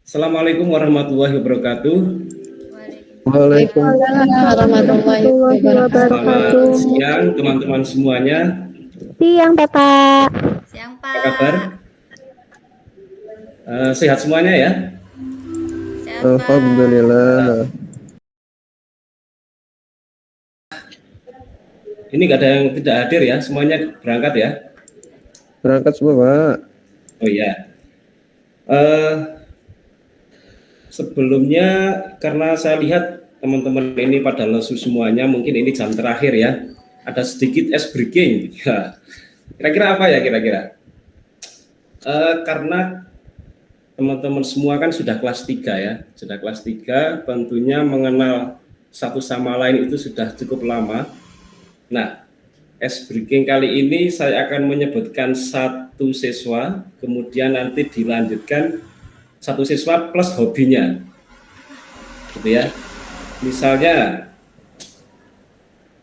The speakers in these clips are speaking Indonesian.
Assalamualaikum warahmatullahi wabarakatuh. Waalaikumsalam warahmatullahi wabarakatuh. Selamat siang teman-teman semuanya. Siang Bapak. Siang Apa Pak. kabar? Sehat semuanya ya? Sehat Pak. Alhamdulillah. Ini nggak ada yang tidak hadir ya, semuanya berangkat ya? Berangkat semua, Pak. Oh iya. Sebelumnya karena saya lihat teman-teman ini pada lesu semuanya, mungkin ini jam terakhir ya. Ada sedikit ice breaking. Kira-kira apa ya kira-kira? Karena teman-teman semua kan sudah kelas 3 ya. Sudah kelas 3 tentunya mengenal satu sama lain itu sudah cukup lama. Nah, ice breaking kali ini saya akan menyebutkan satu siswa, kemudian nanti dilanjutkan satu siswa plus hobinya, gitu ya. Misalnya,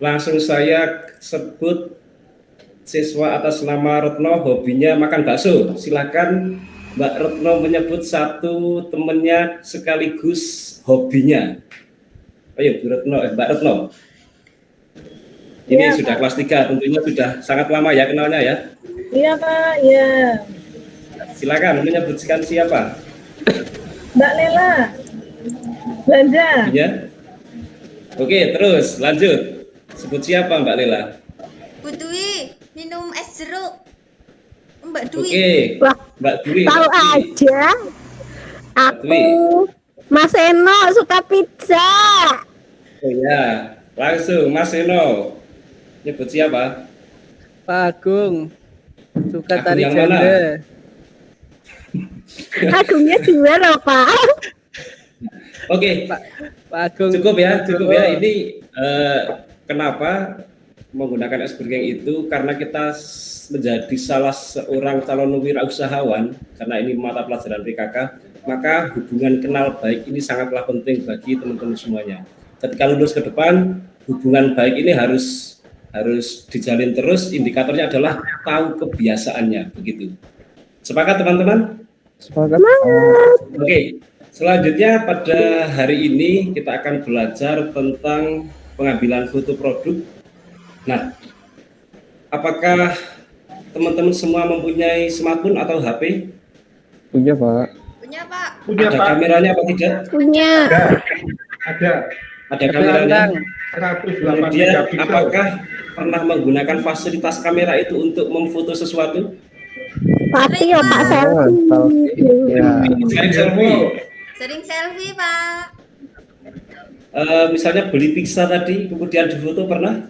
langsung saya sebut siswa atas nama Retno, hobinya makan bakso. Silakan Mbak Retno menyebut satu temannya sekaligus hobinya. Ayo Bu Retno, Mbak Retno. Ini ya, sudah Pak. Kelas 3, tentunya sudah sangat lama ya kenalnya ya. Iya Pak, ya. Silakan menyebutkan siapa. Mbak Lela. Belanja. Ya. Oke, terus lanjut. Sebut siapa Mbak Lela? Bu Dwi, minum es jeruk. Mbak Dwi. Oke, Wah, Mbak Dwi. tahu aja. Aku Mas Eno suka pizza. Oh ya, langsung Mas Eno. Nyebut siapa? Pak Agung. Suka Agung tari yang janda. mana? Agungnya dua loh Pak. Oke, Pak Agung. cukup ya. Ini kenapa menggunakan ice breaking itu? Karena kita menjadi salah seorang calon wirausahawan, karena ini mata pelajaran PKK, maka hubungan kenal baik ini sangatlah penting bagi teman-teman semuanya. Ketika lulus ke depan, hubungan baik ini harus dijalin terus. Indikatornya adalah tahu kebiasaannya, begitu. Sepakat teman-teman? Sepakat. Oke, selanjutnya pada hari ini kita akan belajar tentang pengambilan foto produk. Nah, apakah teman-teman semua mempunyai smartphone atau HP? Punya, Pak. Punya Pak. Ada kameranya apa tidak? Punya. Ada kameranya. 108 Kemudian megapiksel. apakah pernah menggunakan fasilitas kamera itu untuk memfoto sesuatu? Pasti ya Pak selfie. Ya. Sering selfie. Sering selfie Pak. Misalnya beli pizza tadi, kemudian difoto pernah?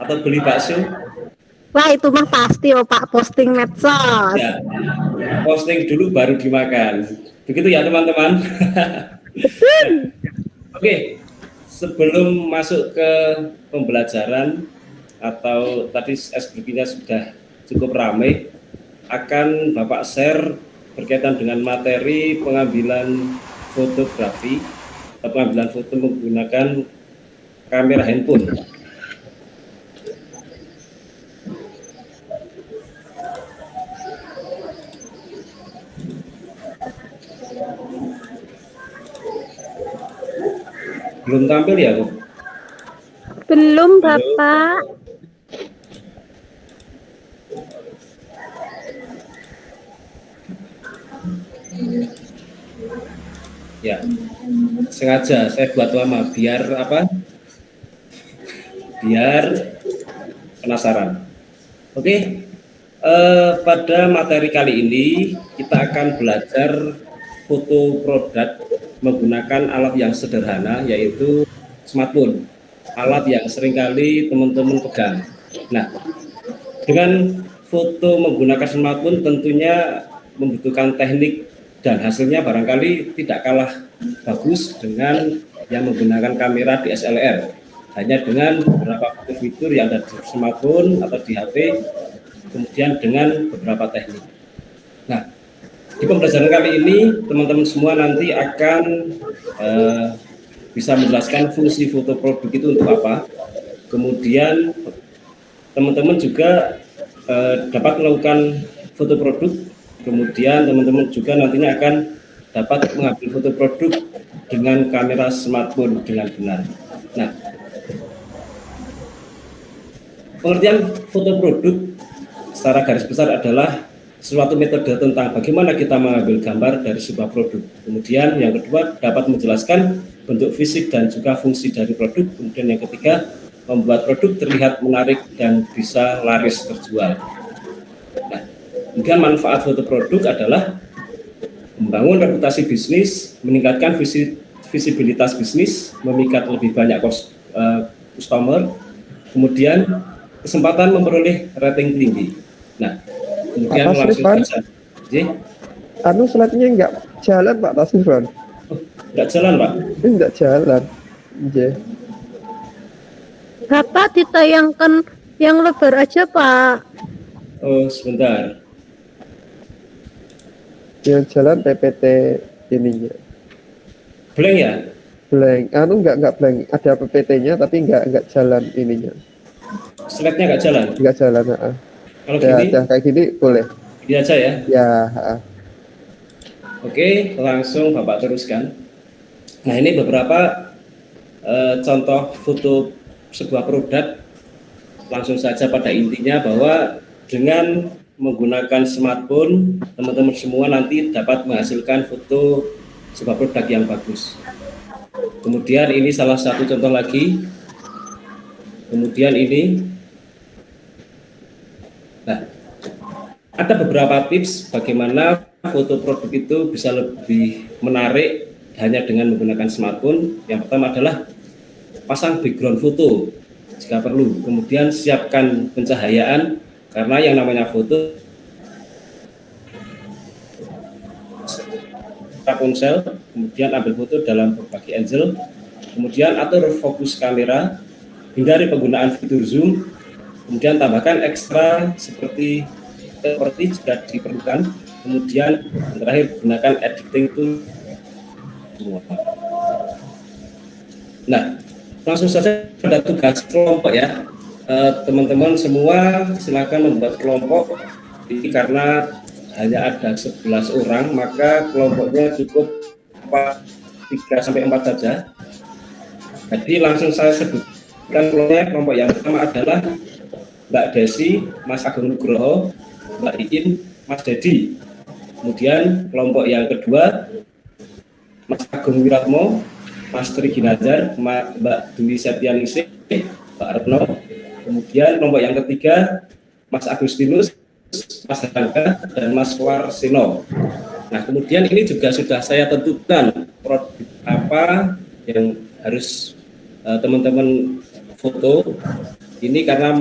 Atau beli bakso? Wah itu mah pasti ya Pak, posting medsos. Ya, posting dulu baru dimakan. Begitu ya teman-teman. Oke, sebelum masuk ke pembelajaran atau tadi SBK-nya sudah cukup ramai, akan Bapak share berkaitan dengan materi pengambilan fotografi atau pengambilan foto menggunakan kamera handphone. Belum tampil ya, Bu? Belum Bapak. Ya, sengaja saya buat lama biar apa? Biar penasaran. Oke, pada materi kali ini kita akan belajar foto produk menggunakan alat yang sederhana, yaitu smartphone, alat yang seringkali teman-teman pegang. Nah, dengan foto menggunakan smartphone tentunya membutuhkan teknik dan hasilnya barangkali tidak kalah bagus dengan yang menggunakan kamera DSLR. Hanya dengan beberapa fitur yang ada di smartphone atau di HP, kemudian dengan beberapa teknik. Nah, di pembelajaran kali ini teman-teman semua nanti akan bisa menjelaskan fungsi foto produk itu untuk apa. Kemudian teman-teman juga dapat melakukan foto produk. Kemudian teman-teman juga nantinya akan dapat mengambil foto produk dengan kamera smartphone dengan benar. Nah, pengertian foto produk secara garis besar adalah suatu metode tentang bagaimana kita mengambil gambar dari sebuah produk. Kemudian yang kedua dapat menjelaskan bentuk fisik dan juga fungsi dari produk. Kemudian yang ketiga membuat produk terlihat menarik dan bisa laris terjual. Nah, kemudian manfaat foto produk adalah membangun reputasi bisnis, meningkatkan visibilitas bisnis, memikat lebih banyak customer, kemudian kesempatan memperoleh rating tinggi. Nah, kemudian Apa langsung Srifan? saja. Anu slide-nya nggak jalan Pak Tasifan. Nggak jalan, Pak. Ini nggak jalan. J. Bapak ditayangkan yang lebar aja Pak. Oh, sebentar. Yang jalan PPT ininya. Blank ya? Blank. Anu nggak blank. Ada PPT-nya tapi nggak jalan ininya. Slide-nya nggak jalan. Nggak jalan. Kalau Ya, gini, kayak gini boleh. gini aja ya. Ya. Oke, langsung Bapak teruskan. Nah, ini beberapa contoh foto sebuah produk. Langsung saja pada intinya bahwa dengan menggunakan smartphone, teman-teman semua nanti dapat menghasilkan foto sebuah produk yang bagus. Kemudian ini salah satu contoh lagi. Kemudian ini, nah, ada beberapa tips bagaimana foto produk itu bisa lebih menarik hanya dengan menggunakan smartphone. Yang pertama adalah pasang background foto jika perlu. Kemudian siapkan pencahayaan karena yang namanya foto ponsel, kemudian ambil foto dalam berbagai angle, kemudian atur fokus kamera, hindari penggunaan fitur zoom, kemudian tambahkan ekstra seperti jika diperlukan, kemudian yang terakhir gunakan editing tool semua. Nah, langsung saja pada tugas kelompok ya. Teman-teman semua silakan membuat kelompok. Ini karena hanya ada 11 orang, maka kelompoknya cukup 3 sampai 4 saja. Jadi langsung saya sebutkan kelompoknya. Kelompok yang pertama adalah Mbak Desi, Mas Agung Nugroho, Mbak Iin, Mas Dedi. Kemudian kelompok yang kedua Mas Agung Wiratmo, Mas Tri Ginanjar, Mbak Dwi Septianingsih, Pak Retno. Kemudian kelompok yang ketiga Mas Agustinus, Mas Rangga, dan Mas Warsino. Nah, kemudian ini juga sudah saya tentukan produk apa yang harus teman-teman foto. Ini karena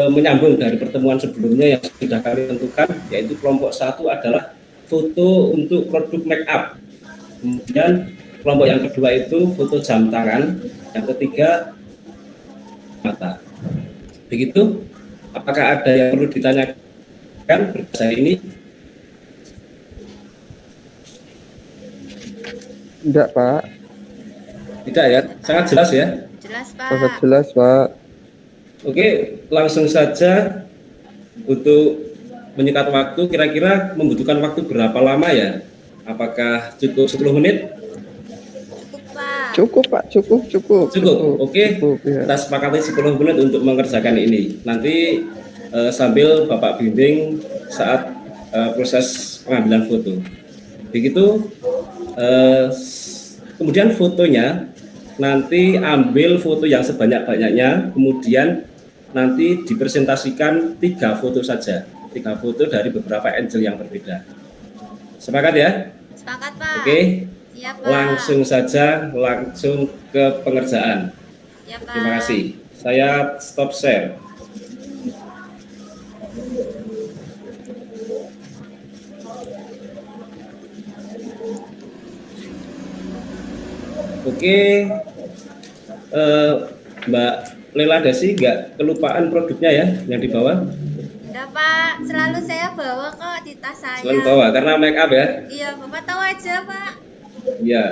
menyambung dari pertemuan sebelumnya yang sudah kami tentukan, yaitu kelompok 1 adalah foto untuk produk make up. Kemudian kelompok yang kedua itu foto jam tangan, yang ketiga mata. Begitu. Apakah ada yang perlu ditanyakan berdasar ini? Enggak Pak. Tidak ya, sangat jelas ya. Jelas, Sangat Pak. jelas Pak. Oke, langsung saja untuk menyikat waktu, kira-kira membutuhkan waktu berapa lama ya? Apakah cukup 10 menit? Cukup, Pak. Cukup Pak, cukup. Cukup, oke. Cukup, ya. Kita sepakati 10 menit untuk mengerjakan ini. Nanti sambil Bapak bimbing saat proses pengambilan foto. Begitu. Kemudian fotonya nanti ambil foto yang sebanyak-banyaknya, kemudian nanti dipresentasikan 3 foto saja, 3 foto dari beberapa angle yang berbeda. Sepakat ya? Sepakat, Pak. Oke. Iya, Pak. Langsung saja, langsung ke pengerjaan. Iya, Pak. Terima kasih. Saya stop share. Oke, Mbak Lela Desi nggak kelupaan produknya ya yang dibawa? Udah, Pak. Selalu saya bawa kok di tas saya. Selalu bawa karena make up ya? Iya, Bapak tahu aja, Pak. Iya.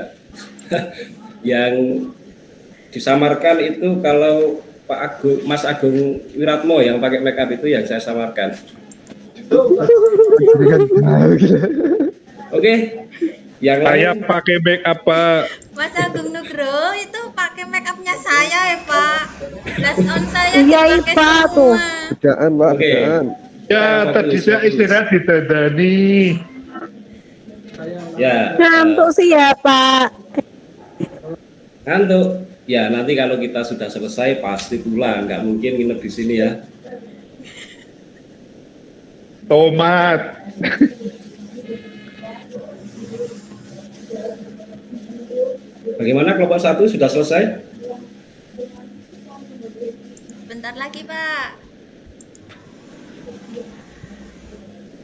Yang disamarkan itu kalau Pak Agung, Mas Agung Wiratmo yang pakai make up itu yang saya samarkan. Oke, yang Saya lain. pakai make up, Pak. Mas Agung Nugroho itu pakai make upnya saya ya Pak. Blush on saya Iya, dipakai Pak, tuh. semua. Kerjaan, Pak, Oke. kerjaan. Ya, Fokus, tadi saya fokus. istirahat di Tadani. Ya, Ngantuk sih ya Pak. ngantuk. Ya, nanti kalau kita sudah selesai pasti pulang, nggak mungkin nginep di sini ya. Tomat. Bagaimana kelompok 1 sudah selesai? Bentar lagi Pak.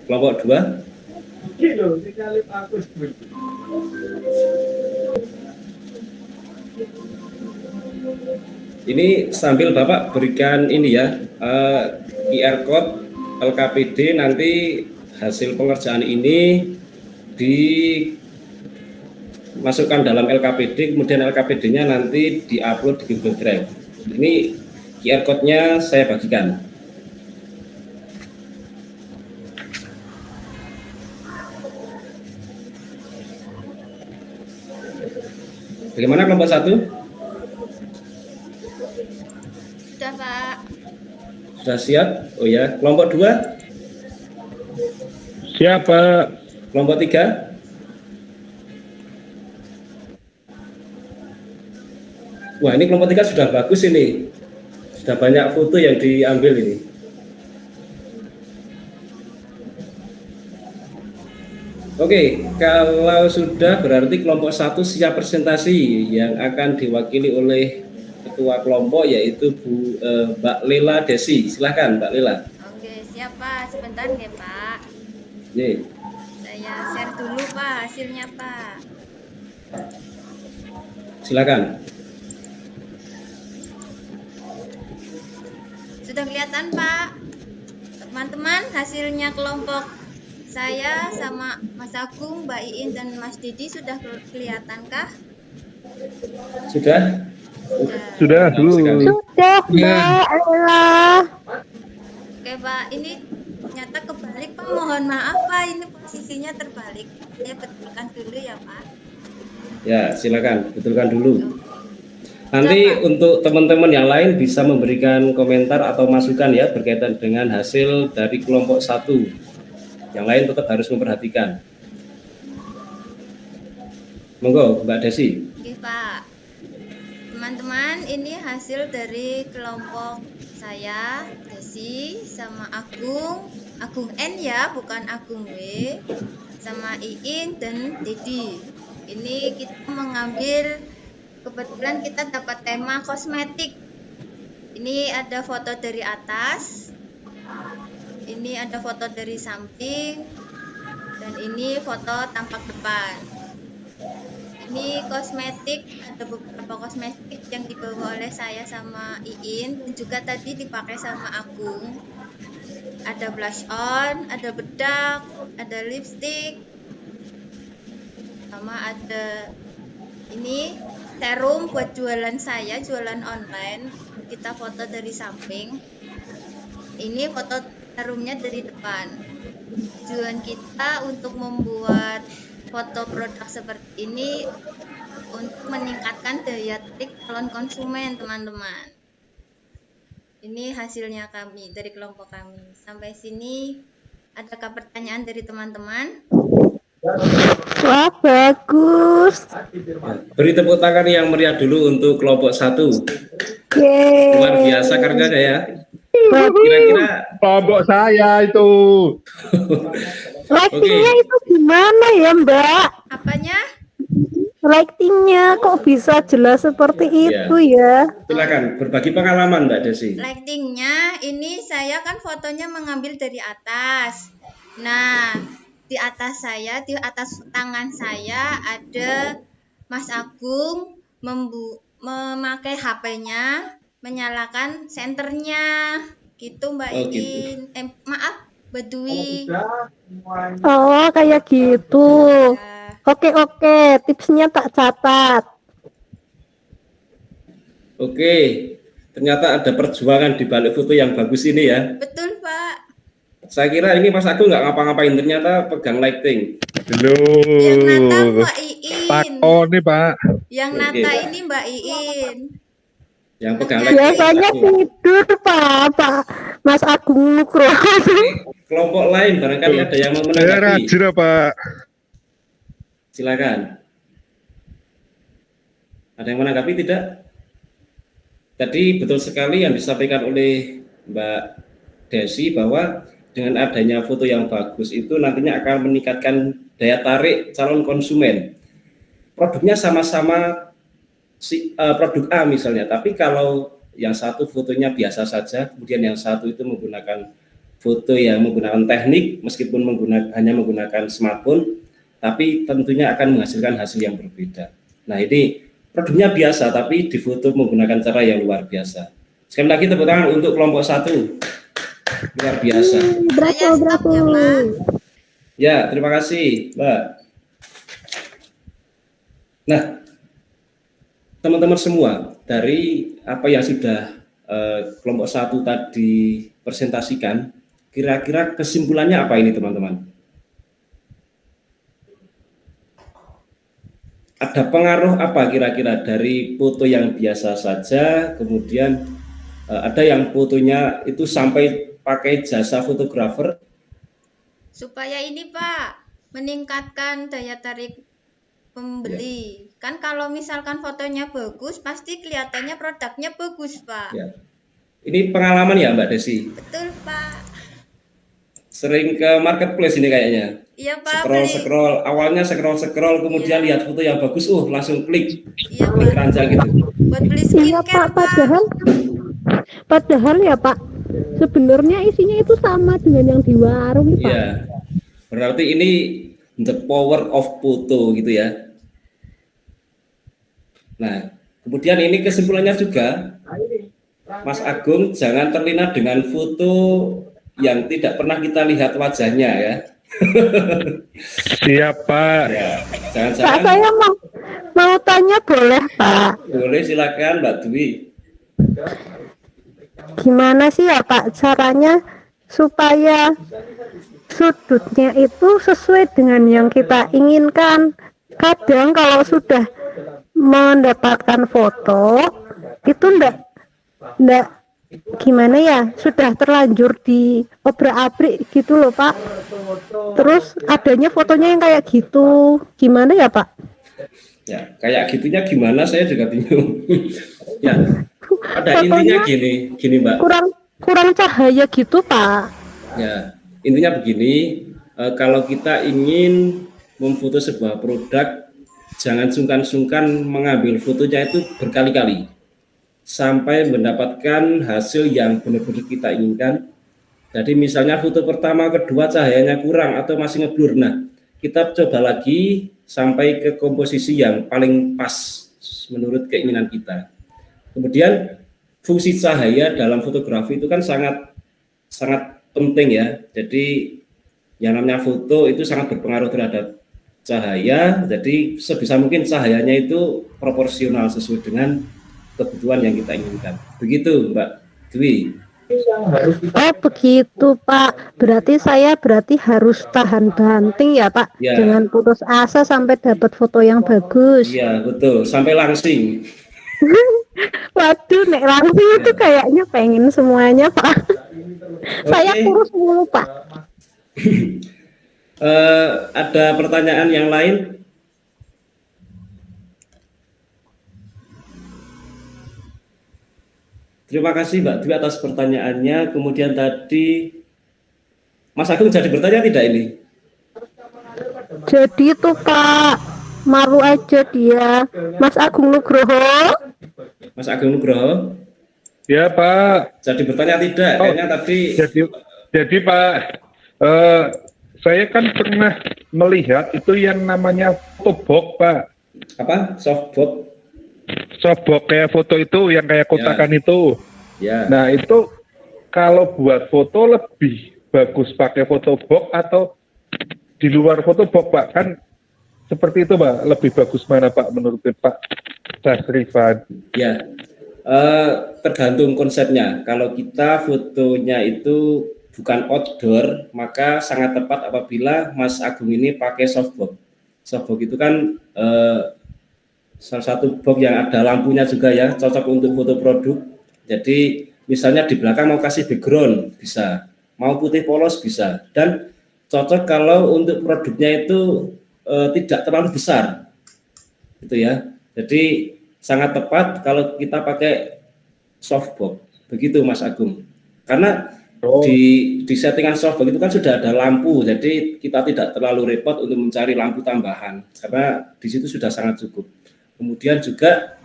Kelompok 2? Ini sambil Bapak berikan ini ya, QR code LKPD, nanti hasil pengerjaan ini dimasukkan dalam LKPD, kemudian LKPD-nya nanti diupload di Google Drive. Ini QR code-nya saya bagikan. Bagaimana kelompok 1? Sudah Pak. Sudah siap? Oh ya, kelompok 2, Siapa? kelompok 3. Wah, ini kelompok 3 sudah bagus ini. Sudah banyak foto yang diambil ini. Oke, kalau sudah berarti kelompok 1 siap presentasi yang akan diwakili oleh ketua kelompok yaitu Mbak Lela Desi. Silahkan Mbak Lela. Oke, siap Pak. Sebentar ya Pak. Nih, Saya share dulu Pak hasilnya Pak. silakan. Sudah kelihatan Pak. Teman-teman, hasilnya kelompok saya sama Mas Agung, Mbak Iin dan Mas Didi sudah kelihatankah? Sudah? Sudah dulu. Sekali. Sudah Mbak Ella. Oke Pak, ini ternyata kebalik Pak. Mohon maaf Pak, ini posisinya terbalik. Saya betulkan dulu ya Pak. Ya, silakan betulkan dulu. Nanti untuk teman-teman yang lain bisa memberikan komentar atau masukan ya berkaitan dengan hasil dari kelompok 1. Yang lain tetap harus memperhatikan. Monggo, Mbak Desi. Oke Pak. Teman-teman, ini hasil dari kelompok saya, Desi, sama Agung N ya, bukan Agung W, sama Iin dan Didi. Ini kita mengambil, kebetulan kita dapat tema kosmetik. Ini ada foto dari atas, ini ada foto dari samping, dan ini foto tampak depan. Ini kosmetik, ada beberapa kosmetik yang dibawa oleh saya sama Iin, dan juga tadi dipakai sama Agung. Ada blush on, ada bedak, ada lipstick, sama ada ini serum buat jualan saya, jualan online. Kita foto dari samping. Ini foto serumnya dari depan. Tujuan kita untuk membuat foto produk seperti ini untuk meningkatkan daya tarik calon konsumen, teman-teman. Ini hasilnya kami dari kelompok kami. Sampai sini, adakah pertanyaan dari teman-teman? Wah, bagus. Beri tepuk tangan yang meriah dulu untuk kelompok 1. Yeay. Luar biasa karyanya ya. Kira-kira Kelompok saya itu. Lightingnya itu gimana ya Mbak? Apanya? Lightingnya kok bisa jelas seperti Iya. itu ya? silakan berbagi pengalaman Mbak Desi. Lightingnya ini saya kan fotonya mengambil dari atas. Nah, di atas saya, di atas tangan saya ada Mas Agung memakai HP-nya, menyalakan senternya, gitu Mbak Oh, gitu. Iin. Maaf, Mbak Dwi. Oh, kayak gitu. Ya, Oke, tipsnya tak catat. Oke, ternyata ada perjuangan di balik foto yang bagus ini ya. betul Pak. Saya kira ini Mas Agung nggak ngapa-ngapain, ternyata pegang lighting. Yang nata Halo. Mbak Iin. Pak O nih Pak. Yang Oke. nata ini Mbak Iin. Yang pegang Mas lagi. Biasanya tidur Pak Mas Agung Nugroho. Kelompok lain barangkali ada yang mau Saya menanggapi. rajin ya, Pak. Silakan. Ada yang menanggapi tidak? Tadi betul sekali yang disampaikan oleh Mbak Desi bahwa dengan adanya foto yang bagus itu nantinya akan meningkatkan daya tarik calon konsumen. Produknya sama-sama produk A misalnya, tapi kalau yang satu fotonya biasa saja, kemudian yang satu itu menggunakan foto yang menggunakan teknik, meskipun hanya menggunakan smartphone, tapi tentunya akan menghasilkan hasil yang berbeda. Nah ini produknya biasa, tapi difoto menggunakan cara yang luar biasa. Sekali lagi tepuk tangan untuk kelompok 1, luar biasa. Saya stop ya Pak. Ya, terima kasih Mbak. Nah, teman-teman semua, dari apa yang sudah kelompok 1 tadi presentasikan, kira-kira kesimpulannya apa ini teman-teman? Ada pengaruh apa kira-kira dari foto yang biasa saja, kemudian ada yang fotonya itu sampai pakai jasa fotografer? Supaya ini Pak, meningkatkan daya tarik pembeli. Kan kalau misalkan fotonya bagus, pasti kelihatannya produknya bagus Pak. Ya. Ini pengalaman ya Mbak Desi? Betul Pak. Sering ke marketplace ini kayaknya. Iya Pak. beli- Awalnya scroll, kemudian Iya. lihat foto yang bagus, langsung klik Iya klik Pak. keranjang gitu. Buat beli Iya skincare Pak, padahal ya Pak, sebenarnya isinya itu sama dengan yang di warung ya, Pak. Iya. Berarti ini the power of foto gitu ya. Nah, kemudian ini kesimpulannya juga, Mas Agung jangan terlena dengan foto yang tidak pernah kita lihat wajahnya ya. Siap, Pak. Ya, Pak, jangan-jangan saya mau tanya boleh Pak? boleh silakan Mbak Dwi. Gimana sih ya Pak caranya supaya sudutnya itu sesuai dengan yang kita inginkan? Kadang kalau sudah mendapatkan foto itu ndak gimana ya, sudah terlanjur di obrak-abrik gitu loh Pak. Terus adanya fotonya yang kayak gitu, gimana ya Pak? Ya, kayak gitunya gimana saya juga bingung. Ya, pada Fotonya intinya gini Mbak. kurang cahaya gitu Pak. Ya, intinya begini, kalau kita ingin memfoto sebuah produk, jangan sungkan-sungkan mengambil fotonya itu berkali-kali sampai mendapatkan hasil yang benar-benar kita inginkan. Jadi misalnya foto pertama, kedua cahayanya kurang atau masih ngeblur. Nah, kita coba lagi sampai ke komposisi yang paling pas menurut keinginan kita. Kemudian fungsi cahaya dalam fotografi itu kan sangat penting ya. Jadi yang namanya foto itu sangat berpengaruh terhadap cahaya. Jadi sebisa mungkin cahayanya itu proporsional sesuai dengan kebutuhan yang kita inginkan. Begitu Mbak Dwi. Oh begitu Pak, berarti saya harus tahan banting ya Pak, Ya. jangan putus asa sampai dapat foto yang bagus. Iya betul, sampai langsing. Waduh, nek langsing itu kayaknya pengen semuanya Pak. Saya kurus mulu Pak. Ada pertanyaan yang lain? Terima kasih Mbak Dwi atas pertanyaannya. Kemudian tadi Mas Agung jadi bertanya tidak ini? Jadi tuh Pak, malu aja dia, Mas Agung Nugroho. Mas Agung Nugroho Ya, Pak. jadi bertanya tidak? Kayaknya tadi Jadi Pak, saya kan pernah melihat itu yang namanya fotobox, Pak. apa? Softbox. Softbox kayak foto itu yang kayak kotakan itu. Ya. Nah, itu kalau buat foto lebih bagus pakai fotobox atau di luar fotobox, Pak? Kan seperti itu, Pak. Lebih bagus mana, Pak, menurut Pak Dasrifan? Ya, tergantung konsepnya. Kalau kita fotonya itu bukan outdoor, maka sangat tepat apabila Mas Agung ini pakai softbox. Softbox itu kan salah satu box yang ada lampunya juga ya, cocok untuk foto produk. Jadi misalnya di belakang mau kasih background bisa, mau putih polos bisa, dan cocok kalau untuk produknya itu tidak terlalu besar, gitu ya. Jadi sangat tepat kalau kita pakai softbox, begitu Mas Agung. Karena di settingan softbox itu kan sudah ada lampu, jadi kita tidak terlalu repot untuk mencari lampu tambahan, karena di situ sudah sangat cukup. Kemudian juga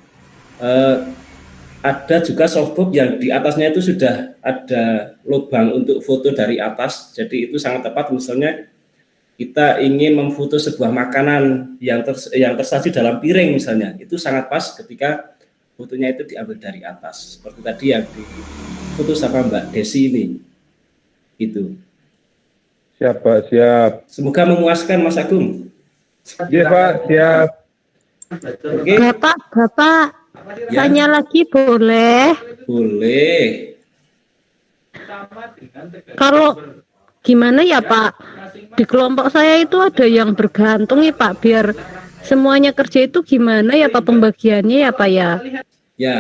ada juga softbox yang di atasnya itu sudah ada lubang untuk foto dari atas, jadi itu sangat tepat. Misalnya kita ingin memfoto sebuah makanan yang tersaji dalam piring misalnya, itu sangat pas ketika fotonya itu diambil dari atas, seperti tadi yang di foto sama Mbak Desi ini. Itu. Siap Pak, siap. Semoga memuaskan Mas Agung. Iya Pak, siap. Oke. Bapak, Ya. tanya lagi boleh? Boleh. Kalau gimana ya Pak? Di kelompok saya itu ada yang bergantung ya Pak, biar semuanya kerja itu gimana ya Pak pembagiannya ya Pak ya? Ya.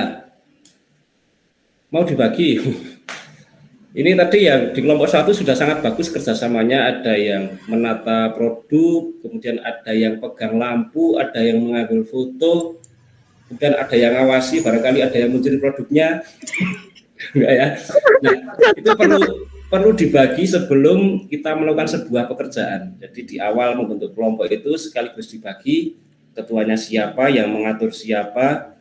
Mau dibagi. Ini tadi yang di kelompok 1 sudah sangat bagus kerjasamanya, ada yang menata produk, kemudian ada yang pegang lampu, ada yang mengambil foto, kemudian ada yang ngawasi, barangkali ada yang mencuri produknya. Enggak ya. Nah, itu perlu dibagi sebelum kita melakukan sebuah pekerjaan. Jadi di awal membentuk kelompok itu sekaligus dibagi, ketuanya siapa, yang mengatur siapa,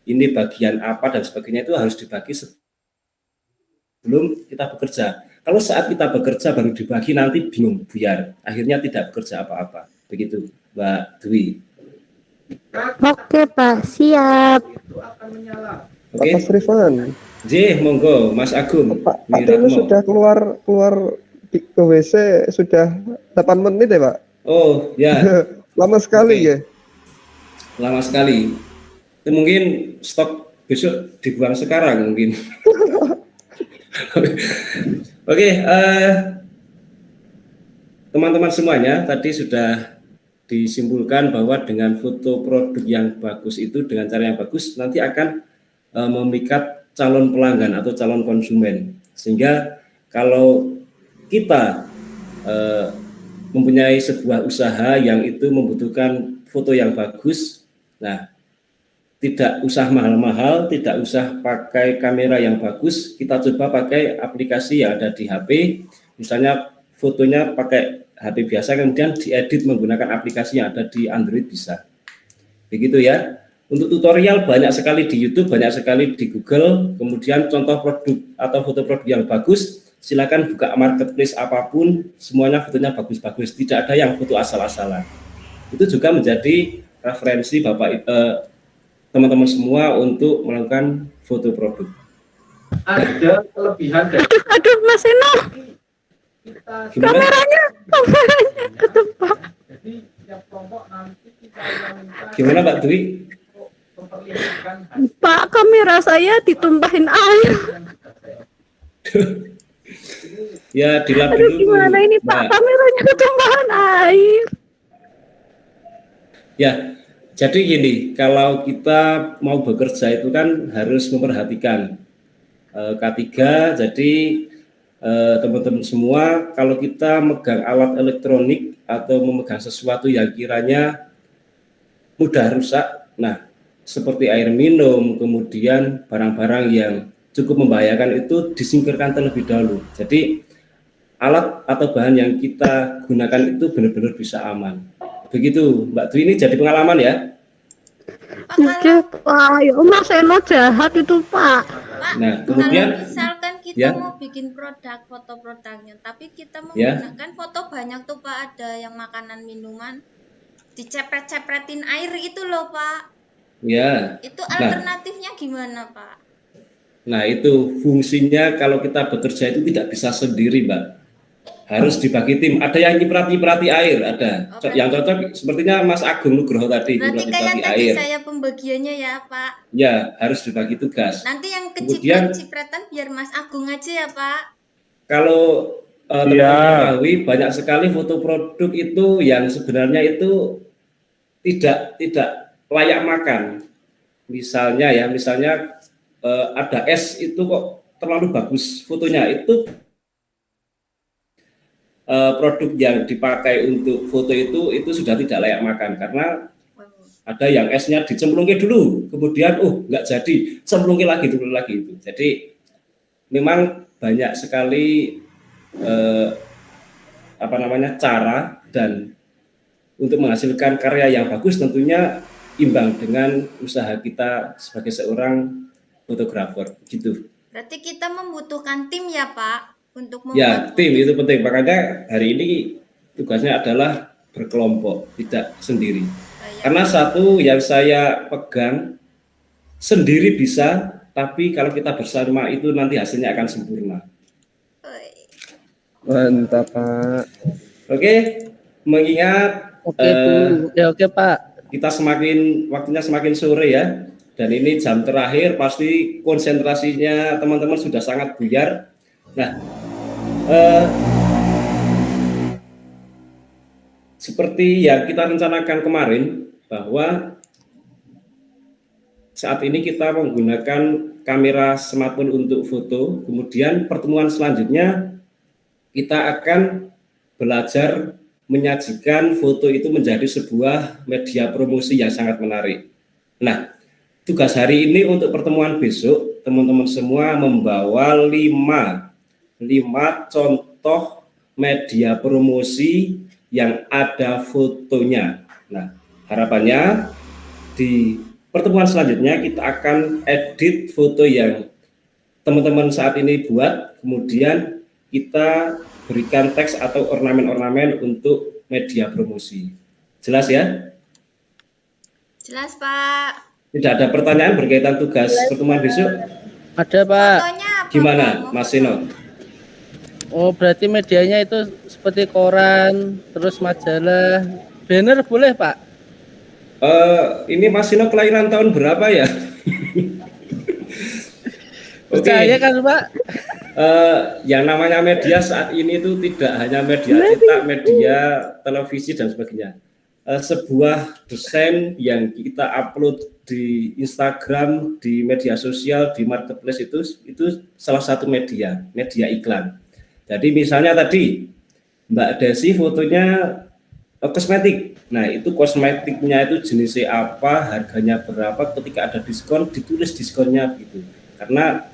ini bagian apa dan sebagainya, itu harus dibagi sebelum kita bekerja. Kalau saat kita bekerja baru dibagi, nanti bingung buyar, akhirnya tidak bekerja apa-apa. Begitu Mbak Dwi. Oke Pak, siap. Oke. Mas Rifan, J, monggo Mas Agung. Pak Tino sudah keluar ke WC sudah 8 menit ya Pak? Oh ya. Lama sekali ya. Lama sekali. Itu mungkin stok besok dibuang sekarang mungkin. Oke, teman-teman semuanya, tadi sudah disimpulkan bahwa dengan foto produk yang bagus itu, dengan cara yang bagus, nanti akan memikat calon pelanggan atau calon konsumen. Sehingga kalau kita mempunyai sebuah usaha yang itu membutuhkan foto yang bagus, nah tidak usah mahal-mahal, tidak usah pakai kamera yang bagus, kita coba pakai aplikasi yang ada di HP, misalnya fotonya pakai HP biasa, kemudian diedit menggunakan aplikasi yang ada di Android bisa. Begitu ya. Untuk tutorial banyak sekali di YouTube, banyak sekali di Google, kemudian contoh produk atau foto produk yang bagus, silakan buka marketplace apapun, semuanya fotonya bagus-bagus, tidak ada yang foto asal-asalan. Itu juga menjadi referensi teman-teman semua untuk melakukan foto produk. Ada kelebihan dari Aduh Mas Eno, Gimana? kameranya ketempat. Gimana Pak Dwi? Pak, kamera saya ditumpahin air. Ya dilap Aduh dulu. gimana ini Pak, Mbak. kameranya ketumpahan air. Ya, jadi gini, kalau kita mau bekerja itu kan harus memperhatikan K3, jadi teman-teman semua, kalau kita megang alat elektronik atau memegang sesuatu yang kiranya mudah rusak, nah seperti air minum, kemudian barang-barang yang cukup membahayakan itu disingkirkan terlebih dahulu. Jadi alat atau bahan yang kita gunakan itu benar-benar bisa aman. Begitu Mbak Dwi, ini jadi pengalaman ya. Pak, kalau, Oke Pak, ya Mas Eno jahat itu Pak. Pak, Nah, kemudian kalau misalkan kita ya. mau bikin produk, foto produknya, tapi kita Ya. menggunakan foto banyak tuh Pak, ada yang makanan minuman, dicepret-cepretin air itu loh Pak. Ya. Itu alternatifnya gimana Pak? Nah, itu fungsinya kalau kita bekerja itu tidak bisa sendiri, Mbak. Harus dibagi tim. Ada yang nyiprati air, ada. Oke. Yang cocok sepertinya Mas Agung Nugroho tadi, Berarti kayak nyiprati tadi air. saya pembagiannya ya Pak. Ya, harus dibagi tugas. Nanti yang Kemudian kecipratan biar Mas Agung aja ya Pak. kalau teman-teman Iya. ketahui banyak sekali foto produk itu yang sebenarnya itu tidak layak makan. Misalnya ada es itu kok terlalu bagus fotonya, itu produk yang dipakai untuk foto itu sudah tidak layak makan, karena ada yang esnya dicemplungin dulu, kemudian nggak jadi, cemplungin lagi itu. Jadi memang banyak sekali cara, dan untuk menghasilkan karya yang bagus tentunya imbang dengan usaha kita sebagai seorang fotografer gitu. Berarti kita membutuhkan tim ya Pak untuk Ya, membuat tim foto. itu penting. Makanya hari ini tugasnya adalah berkelompok, tidak sendiri. Karena satu yang saya pegang, sendiri bisa, tapi kalau kita bersama itu nanti hasilnya akan sempurna. Mantap, Pak. Oke, mengingat Oke Bu, oke Pak. kita waktunya semakin sore ya, dan ini jam terakhir, pasti konsentrasinya teman-teman sudah sangat buyar. Nah, seperti yang kita rencanakan kemarin, bahwa saat ini kita menggunakan kamera smartphone untuk foto, kemudian pertemuan selanjutnya kita akan belajar menyajikan foto itu menjadi sebuah media promosi yang sangat menarik. Nah, tugas hari ini untuk pertemuan besok, teman-teman semua membawa 5 contoh media promosi yang ada fotonya. Nah, harapannya di pertemuan selanjutnya kita akan edit foto yang teman-teman saat ini buat, kemudian kita berikan teks atau ornamen-ornamen untuk media promosi. Jelas ya? Jelas Pak. Tidak ada pertanyaan berkaitan tugas pertemuan besok? Ada Pak. Fotonya apa, Gimana, Pak? Mas Sino? Oh berarti medianya itu seperti koran, terus majalah, banner boleh Pak? Ini Mas Sino kelahiran tahun berapa ya? Oke. Percaya kan Pak? Yang namanya media saat ini itu tidak hanya media cetak, media televisi dan sebagainya. Sebuah desain yang kita upload di Instagram, di media sosial, di marketplace itu salah satu media iklan. Jadi misalnya tadi Mbak Desi fotonya kosmetik. Nah, itu kosmetiknya itu jenisnya apa, harganya berapa, ketika ada diskon ditulis diskonnya gitu. Karena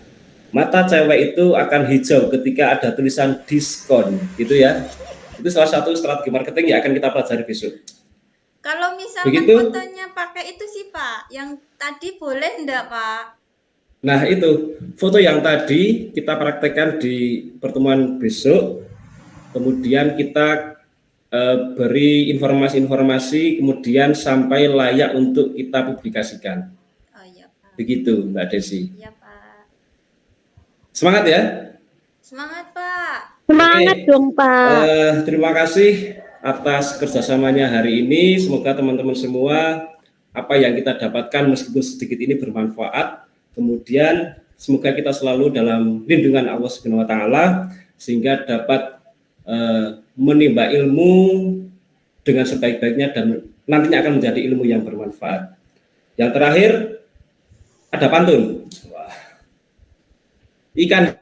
mata cewek itu akan hijau ketika ada tulisan diskon gitu ya. Itu salah satu strategi marketing yang akan kita pelajari besok. Kalau misalkan Begitu? fotonya pakai itu sih Pak, yang tadi boleh enggak Pak? Nah, itu foto yang tadi kita praktekkan di pertemuan besok. Kemudian kita beri informasi-informasi, kemudian sampai layak untuk kita publikasikan. Oh iya Pak. Begitu, Mbak Desi. Iya Pak. Semangat ya. Semangat Pak. Semangat Oke. dong Pak. Terima kasih atas kerjasamanya hari ini. Semoga teman-teman semua apa yang kita dapatkan meskipun sedikit ini bermanfaat. Kemudian semoga kita selalu dalam lindungan Allah Subhanahu wa taala sehingga dapat menimba ilmu dengan sebaik-baiknya dan nantinya akan menjadi ilmu yang bermanfaat. Yang terakhir ada pantun. Wah. Ikan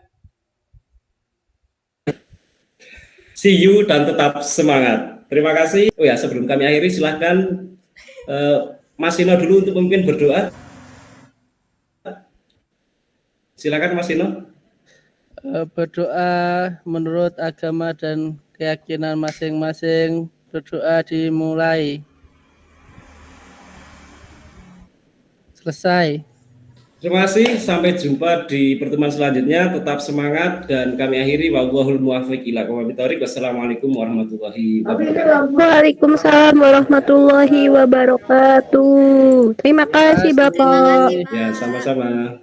see you dan tetap semangat. Terima kasih. Oh ya, sebelum kami akhiri silahkan Mas Sino dulu untuk memimpin berdoa. Silakan Mas Sino. Berdoa menurut agama dan keyakinan masing-masing. Berdoa dimulai. Selesai. Terima kasih, sampai jumpa di pertemuan selanjutnya. Tetap semangat dan kami akhiri wallahul muwaffiq ila aqwamit thoriq. Wassalamualaikum warahmatullahi wabarakatuh. Waalaikumsalam warahmatullahi wabarakatuh. Terima kasih Bapak. Ya, sama-sama.